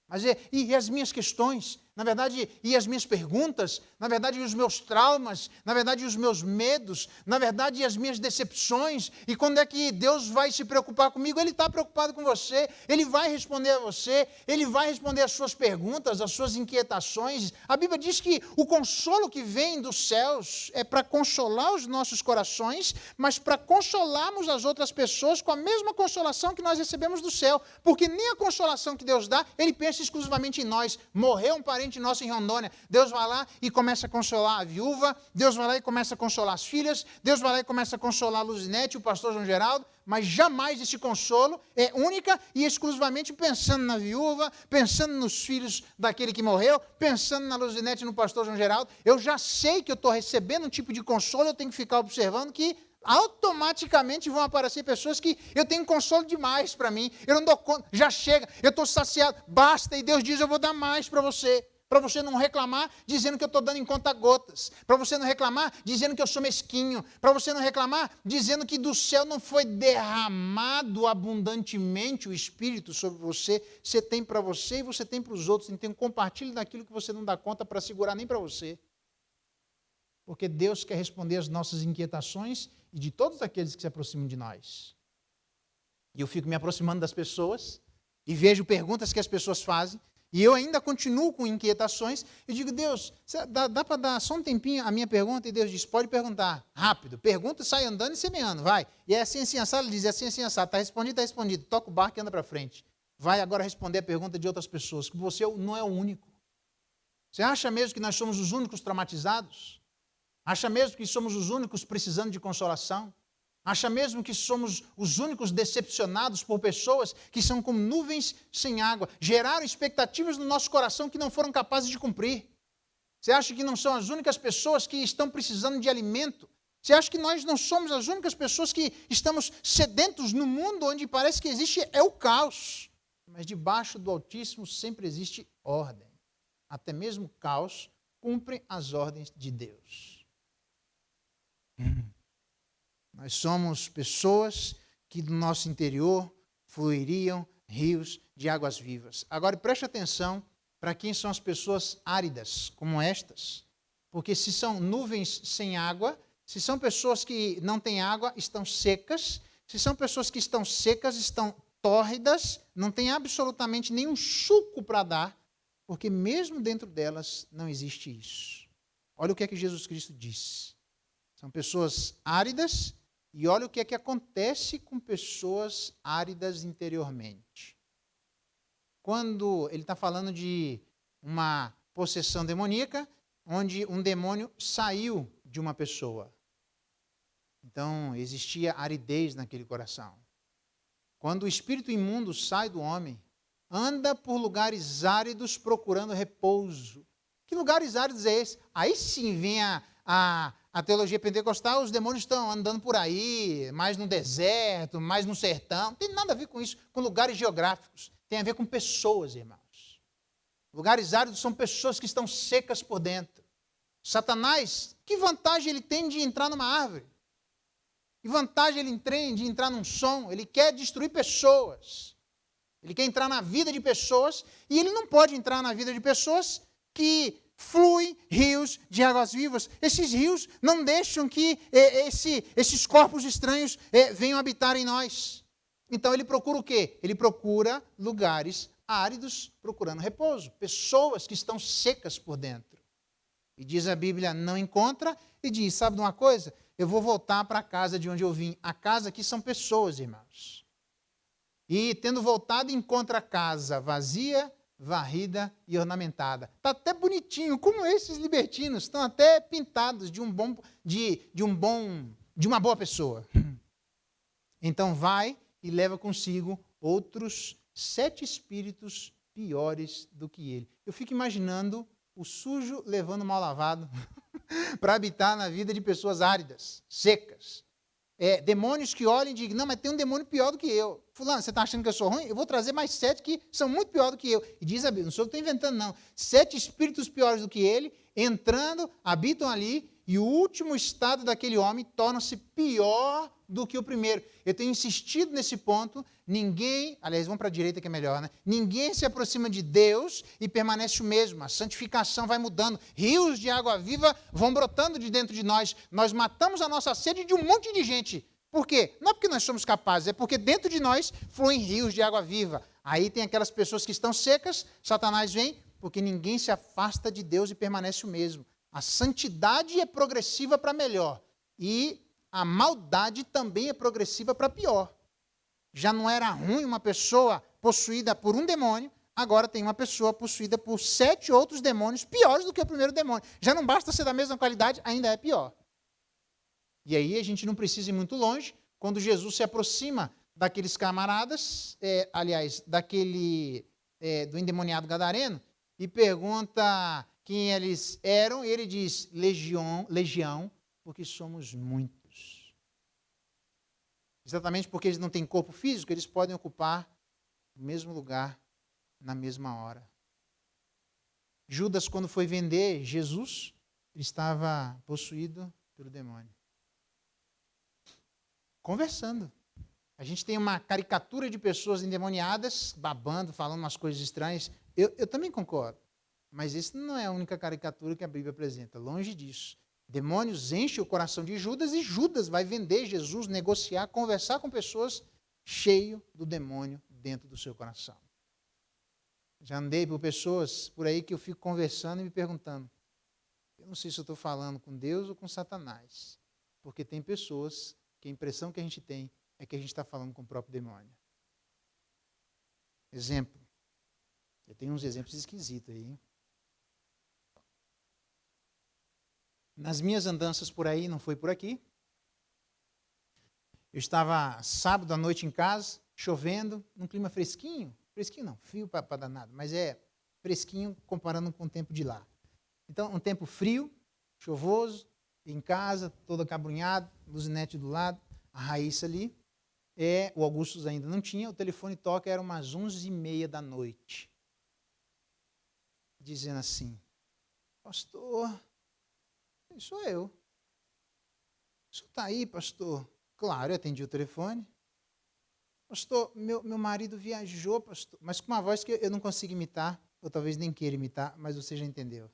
Mas e as minhas questões? Na verdade, e as minhas perguntas, na verdade, e os meus traumas, na verdade, e os meus medos, na verdade, e as minhas decepções. E quando é que Deus vai se preocupar comigo? Ele está preocupado com você, Ele vai responder a você, Ele vai responder as suas perguntas, as suas inquietações. A Bíblia diz que o consolo que vem dos céus é para consolar os nossos corações, mas para consolarmos as outras pessoas com a mesma consolação que nós recebemos do céu. Porque nem a consolação que Deus dá, Ele pensa exclusivamente em nós. Morreu um parente nosso em Rondônia, Deus vai lá e começa a consolar a viúva, Deus vai lá e começa a consolar as filhas, Deus vai lá e começa a consolar a Luzinete e o pastor João Geraldo, mas jamais esse consolo é única e exclusivamente pensando na viúva, pensando nos filhos daquele que morreu, pensando na Luzinete e no pastor João Geraldo. Eu já sei que eu estou recebendo um tipo de consolo, eu tenho que ficar observando que automaticamente vão aparecer pessoas que eu tenho consolo demais para mim, eu não dou conta, já chega, eu estou saciado, basta, e Deus diz, eu vou dar mais para você não reclamar dizendo que eu estou dando em conta-gotas, para você não reclamar dizendo que eu sou mesquinho, para você não reclamar dizendo que do céu não foi derramado abundantemente o Espírito sobre você, você tem para você e você tem para os outros, então compartilhe daquilo que você não dá conta para segurar nem para você. Porque Deus quer responder às nossas inquietações e de todos aqueles que se aproximam de nós. E eu fico me aproximando das pessoas e vejo perguntas que as pessoas fazem, e eu ainda continuo com inquietações, e digo, Deus, dá para dar só um tempinho a minha pergunta? E Deus diz, pode perguntar, rápido, pergunta, sai andando e semeando, vai. E é assim assado, ele diz, é assim assado, está respondido, toca o barco e anda para frente. Vai agora responder a pergunta de outras pessoas, que você não é o único. Você acha mesmo que nós somos os únicos traumatizados? Acha mesmo que somos os únicos precisando de consolação? Acha mesmo que somos os únicos decepcionados por pessoas que são como nuvens sem água? Geraram expectativas no nosso coração que não foram capazes de cumprir. Você acha que não são as únicas pessoas que estão precisando de alimento? Você acha que nós não somos as únicas pessoas que estamos sedentos no mundo onde parece que existe o caos? Mas debaixo do Altíssimo sempre existe ordem. Até mesmo o caos cumpre as ordens de Deus. Nós somos pessoas que do nosso interior fluiriam rios de águas vivas. Agora preste atenção para quem são as pessoas áridas como estas. Porque se são nuvens sem água, se são pessoas que não têm água, estão secas. Se são pessoas que estão secas, estão tórridas, não tem absolutamente nenhum suco para dar, porque mesmo dentro delas não existe isso. Olha o que é que Jesus Cristo disse. São pessoas áridas, e olha o que é que acontece com pessoas áridas interiormente. Quando ele está falando de uma possessão demoníaca, onde um demônio saiu de uma pessoa. Então, existia aridez naquele coração. Quando o espírito imundo sai do homem, anda por lugares áridos procurando repouso. Que lugares áridos é esse? Aí sim vem a teologia pentecostal, os demônios estão andando por aí, mais no deserto, mais no sertão. Não tem nada a ver com isso, com lugares geográficos. Tem a ver com pessoas, irmãos. Lugares áridos são pessoas que estão secas por dentro. Satanás, que vantagem ele tem de entrar numa árvore? Que vantagem ele tem de entrar num som? Ele quer destruir pessoas. Ele quer entrar na vida de pessoas e ele não pode entrar na vida de pessoas que fluem rios de águas vivas. Esses rios não deixam que esses corpos estranhos venham habitar em nós. Então ele procura o quê? Ele procura lugares áridos, procurando repouso. Pessoas que estão secas por dentro. E diz a Bíblia, não encontra, e diz, sabe de uma coisa? Eu vou voltar para a casa de onde eu vim. A casa aqui são pessoas, irmãos. E tendo voltado, encontra a casa vazia, varrida e ornamentada. Está até bonitinho, como esses libertinos, estão até pintados de uma boa pessoa. Então vai e leva consigo outros 7 espíritos piores do que ele. Eu fico imaginando o sujo levando o mal lavado para habitar na vida de pessoas áridas, secas. Demônios que olhem e digam, não, mas tem um demônio pior do que eu. Fulano, você está achando que eu sou ruim? Eu vou trazer mais 7 que são muito pior do que eu. E diz a Bíblia, não sou eu que estou inventando, não. 7 espíritos piores do que ele, entrando, habitam ali, e o último estado daquele homem torna-se pior do que o primeiro. Eu tenho insistido nesse ponto, aliás, vamos para a direita que é melhor, né? Ninguém se aproxima de Deus e permanece o mesmo. A santificação vai mudando. Rios de água viva vão brotando de dentro de nós. Nós matamos a nossa sede de um monte de gente. Por quê? Não é porque nós somos capazes, é porque dentro de nós fluem rios de água viva. Aí tem aquelas pessoas que estão secas, Satanás vem, porque ninguém se afasta de Deus e permanece o mesmo. A santidade é progressiva para melhor. E a maldade também é progressiva para pior. Já não era ruim uma pessoa possuída por um demônio, agora tem uma pessoa possuída por 7 outros demônios piores do que o primeiro demônio. Já não basta ser da mesma qualidade, ainda é pior. E aí a gente não precisa ir muito longe, quando Jesus se aproxima daqueles camaradas, do endemoniado gadareno, e pergunta quem eles eram, e ele diz, legião, porque somos muitos. Exatamente porque eles não têm corpo físico, eles podem ocupar o mesmo lugar na mesma hora. Judas, quando foi vender Jesus, ele estava possuído pelo demônio. Conversando. A gente tem uma caricatura de pessoas endemoniadas, babando, falando umas coisas estranhas. Eu também concordo. Mas isso não é a única caricatura que a Bíblia apresenta. Longe disso. Demônios enchem o coração de Judas e Judas vai vender Jesus, negociar, conversar com pessoas cheio do demônio dentro do seu coração. Já andei por pessoas por aí que eu fico conversando e me perguntando, eu não sei se eu estou falando com Deus ou com Satanás. Porque tem pessoas que a impressão que a gente tem é que a gente está falando com o próprio demônio. Exemplo. Eu tenho uns exemplos esquisitos aí, hein? Nas minhas andanças por aí, não foi por aqui. Eu estava sábado à noite em casa, chovendo, num clima fresquinho. Fresquinho não, frio para danado, mas é fresquinho comparando com o tempo de lá. Então, um tempo frio, chuvoso, em casa, todo acabrunhado, luzinete do lado, a Raíssa ali. O Augustus ainda não tinha, o telefone toca, era umas 11h30 da noite. Dizendo assim, pastor, sou eu. O senhor está aí, pastor? Claro, eu atendi o telefone. Pastor, meu marido viajou, pastor, mas com uma voz que eu não consigo imitar, ou talvez nem queira imitar, mas você já entendeu.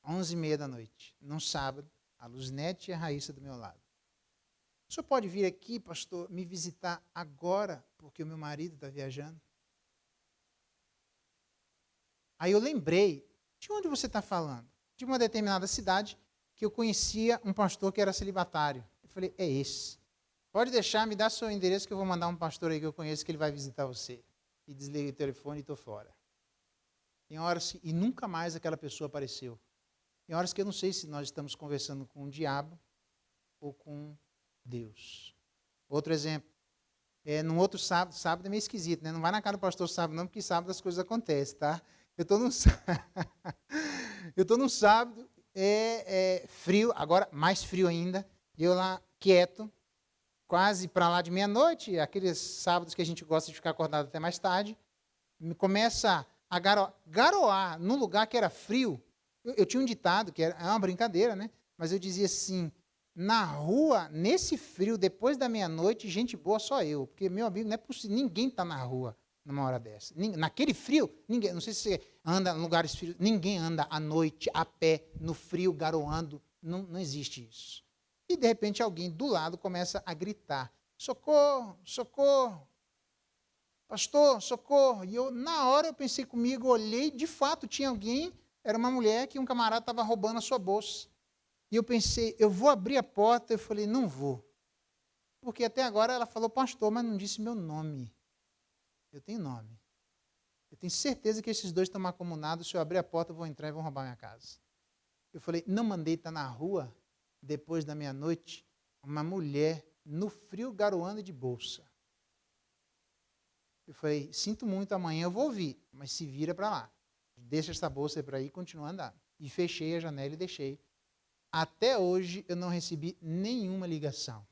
11h30 da noite, num sábado, a Luzinete e a Raíssa do meu lado. o senhor pode vir aqui, pastor, me visitar agora, porque o meu marido está viajando? Aí eu lembrei, de onde você está falando? De uma determinada cidade que eu conhecia um pastor que era celibatário. Eu falei, é esse. Pode deixar, me dá seu endereço que eu vou mandar um pastor aí que eu conheço que ele vai visitar você. E desliguei o telefone e estou fora. Tem horas e nunca mais aquela pessoa apareceu. Tem horas que eu não sei se nós estamos conversando com o diabo ou com Deus. Outro exemplo. Num outro sábado, sábado é meio esquisito, né? Não vai na casa do pastor sábado não, porque sábado as coisas acontecem, tá? Eu estou num sábado, frio, agora mais frio ainda, eu lá quieto, quase para lá de meia-noite, aqueles sábados que a gente gosta de ficar acordado até mais tarde, me começa a garoar num lugar que era frio. Eu tinha um ditado, que é uma brincadeira, né? Mas eu dizia assim, na rua, nesse frio, depois da meia-noite, gente boa só eu, porque, meu amigo, não é possível, ninguém está na rua numa hora dessa. Naquele frio, ninguém, não sei se você anda em lugares frios, ninguém anda à noite, a pé, no frio, garoando, não existe isso. E, de repente, alguém do lado começa a gritar, socorro, socorro, pastor, socorro. E eu, na hora, eu pensei comigo, olhei, de fato, tinha alguém, era uma mulher que um camarada estava roubando a sua bolsa. E eu pensei, eu vou abrir a porta, eu falei, não vou. Porque até agora ela falou pastor, mas não disse meu nome. Eu tenho nome. Eu tenho certeza que esses dois estão mancomunados, se eu abrir a porta, eu vou entrar e vão roubar minha casa. Eu falei, não mandei estar na rua, depois da meia-noite, uma mulher no frio garoando de bolsa. Eu falei, sinto muito, amanhã eu vou ouvir, mas se vira para lá. Deixa essa bolsa aí para ir e continua andando. E fechei a janela e deixei. Até hoje eu não recebi nenhuma ligação.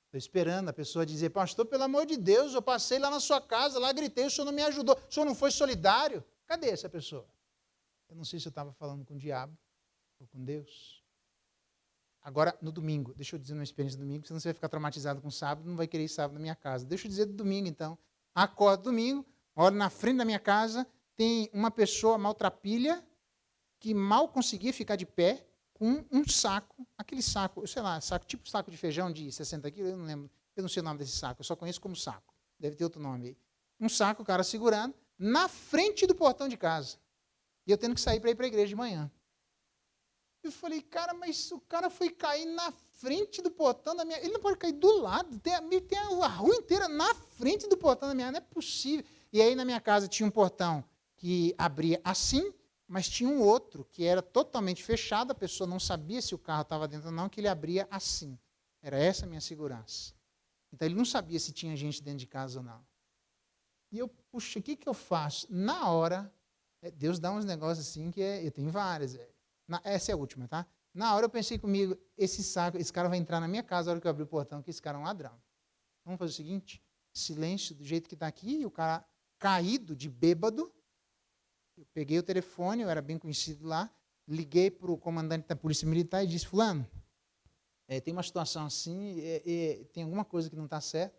Estou esperando a pessoa dizer, pastor, pelo amor de Deus, eu passei lá na sua casa, lá gritei, o senhor não me ajudou, o senhor não foi solidário? Cadê essa pessoa? Eu não sei se eu estava falando com o diabo ou com Deus. Agora, no domingo, deixa eu dizer uma experiência do domingo, senão você vai ficar traumatizado com sábado, não vai querer ir sábado na minha casa. Deixa eu dizer do domingo, então. Acordo domingo, olho na frente da minha casa, tem uma pessoa maltrapilha que mal conseguia ficar de pé, com um saco, aquele saco, sei lá, saco, tipo saco de feijão de 60 quilos, eu não lembro, eu não sei o nome desse saco, eu só conheço como saco, deve ter outro nome aí. Um saco, o cara segurando, na frente do portão de casa. E eu tendo que sair para ir para a igreja de manhã. Eu falei, cara, mas o cara foi cair na frente do portão da minha... Ele não pode cair do lado, tem a rua inteira na frente do portão da minha... Não é possível. E aí na minha casa tinha um portão que abria assim, mas tinha um outro que era totalmente fechado, a pessoa não sabia se o carro estava dentro ou não, que ele abria assim. Era essa a minha segurança. Então ele não sabia se tinha gente dentro de casa ou não. E eu, puxa, o que eu faço? Na hora, Deus dá uns negócios assim que eu tenho várias. Essa é a última, tá? Na hora eu pensei comigo, esse cara vai entrar na minha casa na hora que eu abrir o portão, que esse cara é um ladrão. Vamos fazer o seguinte, silêncio do jeito que está aqui, e o cara caído de bêbado. Eu peguei o telefone, eu era bem conhecido lá, liguei para o comandante da Polícia Militar e disse, fulano, tem uma situação assim, tem alguma coisa que não está certa,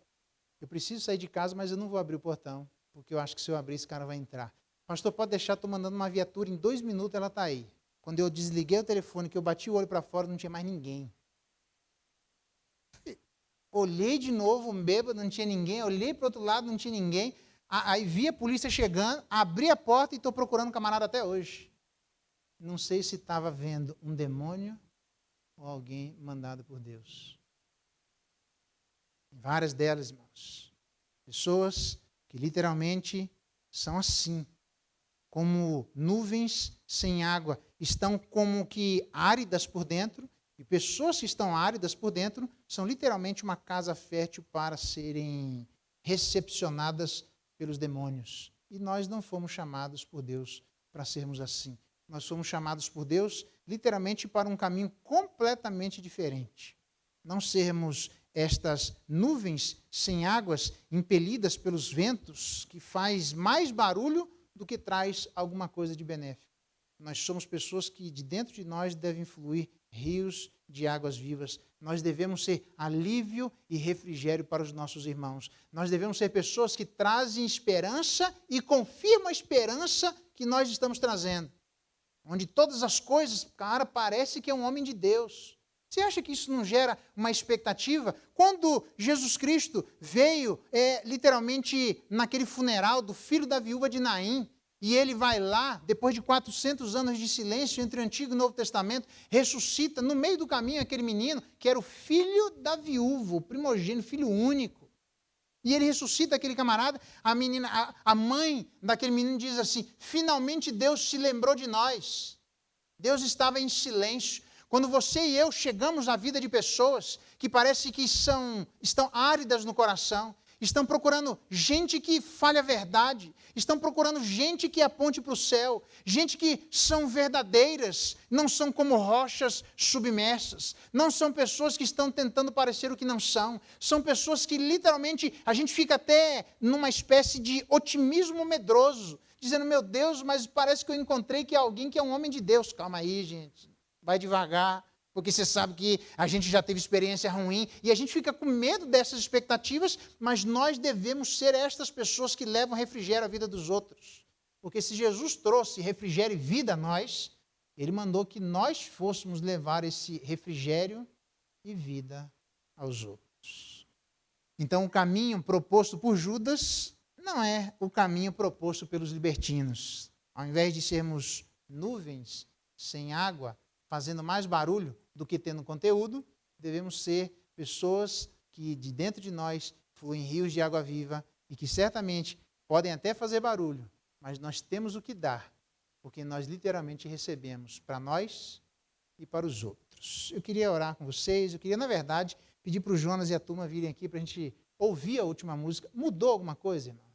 eu preciso sair de casa, mas eu não vou abrir o portão, porque eu acho que se eu abrir, esse cara vai entrar. Pastor, pode deixar, estou mandando uma viatura, em 2 minutos ela está aí. Quando eu desliguei o telefone, que eu bati o olho para fora, não tinha mais ninguém. Olhei de novo, um bêbado, não tinha ninguém, olhei para o outro lado, não tinha ninguém. Aí vi a polícia chegando, abri a porta e estou procurando o camarada até hoje. Não sei se estava vendo um demônio ou alguém mandado por Deus. Várias delas, irmãos. Pessoas que literalmente são assim, como nuvens sem água, estão como que áridas por dentro, e pessoas que estão áridas por dentro são literalmente uma casa fértil para serem recepcionadas pelos demônios. E nós não fomos chamados por Deus para sermos assim. Nós fomos chamados por Deus literalmente para um caminho completamente diferente. Não sermos estas nuvens sem águas impelidas pelos ventos que faz mais barulho do que traz alguma coisa de benéfico. Nós somos pessoas que de dentro de nós devem fluir rios de águas vivas. Nós devemos ser alívio e refrigério para os nossos irmãos. Nós devemos ser pessoas que trazem esperança e confirmam a esperança que nós estamos trazendo. Onde todas as coisas, cara, parece que é um homem de Deus. Você acha que isso não gera uma expectativa? Quando Jesus Cristo veio, literalmente, naquele funeral do filho da viúva de Naim, e ele vai lá, depois de 400 anos de silêncio entre o Antigo e o Novo Testamento, ressuscita no meio do caminho aquele menino, que era o filho da viúva, o primogênito, filho único. E ele ressuscita aquele camarada, a mãe daquele menino diz assim, finalmente Deus se lembrou de nós. Deus estava em silêncio. Quando você e eu chegamos à vida de pessoas que parece que estão áridas no coração, estão procurando gente que fale a verdade, estão procurando gente que aponte para o céu, gente que são verdadeiras, não são como rochas submersas, não são pessoas que estão tentando parecer o que não são pessoas que literalmente a gente fica até numa espécie de otimismo medroso, dizendo, meu Deus, mas parece que eu encontrei que é alguém que é um homem de Deus. Calma aí, gente, vai devagar. Porque você sabe que a gente já teve experiência ruim e a gente fica com medo dessas expectativas, mas nós devemos ser estas pessoas que levam refrigério à vida dos outros. Porque se Jesus trouxe refrigério e vida a nós, Ele mandou que nós fôssemos levar esse refrigério e vida aos outros. Então, o caminho proposto por Judas não é o caminho proposto pelos libertinos. Ao invés de sermos nuvens sem água, fazendo mais barulho do que tendo conteúdo, devemos ser pessoas que de dentro de nós fluem rios de água viva e que certamente podem até fazer barulho, mas nós temos o que dar, porque nós literalmente recebemos para nós e para os outros. Eu queria orar com vocês, eu queria, na verdade, pedir para o Jonas e a turma virem aqui para a gente ouvir a última música. Mudou alguma coisa, irmãos?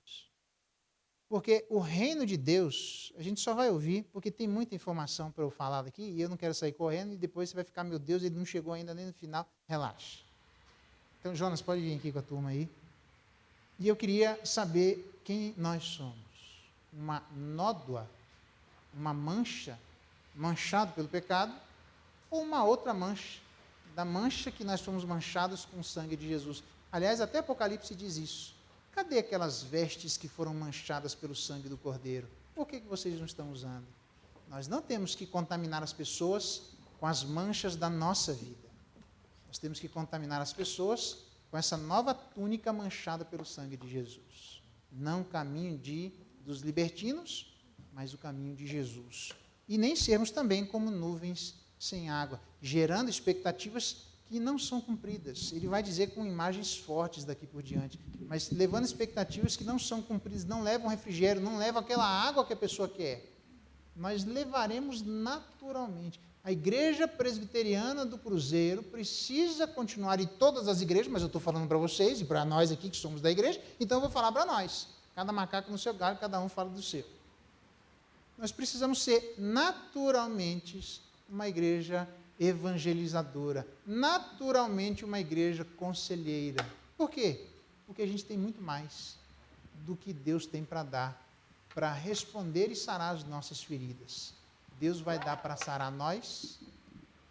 Porque o reino de Deus, a gente só vai ouvir, porque tem muita informação para eu falar daqui, e eu não quero sair correndo, e depois você vai ficar, meu Deus, ele não chegou ainda nem no final. Relaxa. Então, Jonas, pode vir aqui com a turma aí. E eu queria saber quem nós somos. Uma nódoa, uma mancha, manchado pelo pecado, ou uma outra mancha, da mancha que nós fomos manchados com o sangue de Jesus. Aliás, até Apocalipse diz isso. Cadê aquelas vestes que foram manchadas pelo sangue do Cordeiro? Por que vocês não estão usando? Nós não temos que contaminar as pessoas com as manchas da nossa vida. Nós temos que contaminar as pessoas com essa nova túnica manchada pelo sangue de Jesus. Não o caminho dos libertinos, mas o caminho de Jesus. E nem sermos também como nuvens sem água, gerando expectativas que não são cumpridas. Ele vai dizer com imagens fortes daqui por diante, mas levando expectativas que não são cumpridas, não levam refrigério, não levam aquela água que a pessoa quer. Nós levaremos naturalmente. A igreja presbiteriana do Cruzeiro precisa continuar, e todas as igrejas, mas eu estou falando para vocês e para nós aqui que somos da igreja, então eu vou falar para nós. Cada macaco no seu galho, cada um fala do seu. Nós precisamos ser naturalmente uma igreja evangelizadora, naturalmente uma igreja conselheira. Por quê? Porque a gente tem muito mais do que Deus tem para dar, para responder e sarar as nossas feridas. Deus vai dar para sarar nós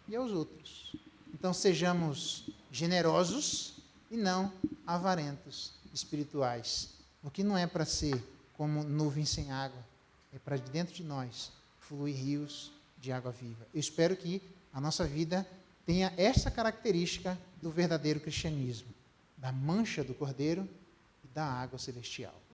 e aos outros. Então sejamos generosos e não avarentos espirituais, porque não é para ser como nuvem sem água, é para dentro de nós fluir rios de água viva. Eu espero que a nossa vida tenha essa característica do verdadeiro cristianismo, da mancha do Cordeiro e da água celestial.